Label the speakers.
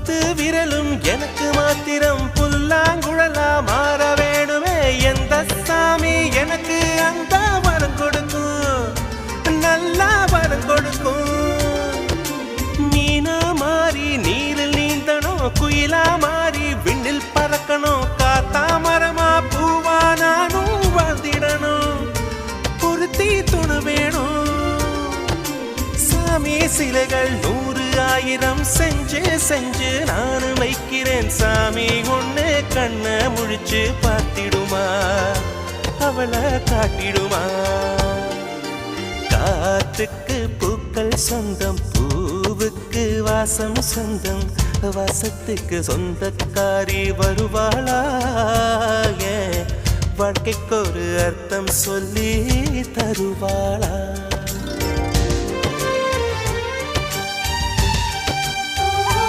Speaker 1: 10 விரலும் எனக்கு மாத்திரம் புல்லாங்குழலா மாற வேணுமே எந்த சாமி எனக்கு அந்த வரம் கொடுக்கும் நல்லா வரம் கொடுக்கும் மீனா மாறி நீரில் நீந்தணும் குயிலா மாறி விண்ணில் பறக்கணும் காத்தா மரமா பூவா நானும் வாழ்ந்திடணும் பொருத்தி துணு வேணும் சாமி சிலைகள் 100,000 செஞ்சு செஞ்சு நானும் வைக்கிறேன் சாமி ஒண்ணு கண்ண முழிச்சு பார்த்திடுமா அவளை காட்டிடுமா காத்துக்கு பூக்கள் சொந்தம் பூவுக்கு வாசம் சொந்தம் வாசத்துக்கு சொந்தக்காரி வருவாளா வாழ்க்கைக்கு ஒரு அர்த்தம் சொல்லி தருவாளா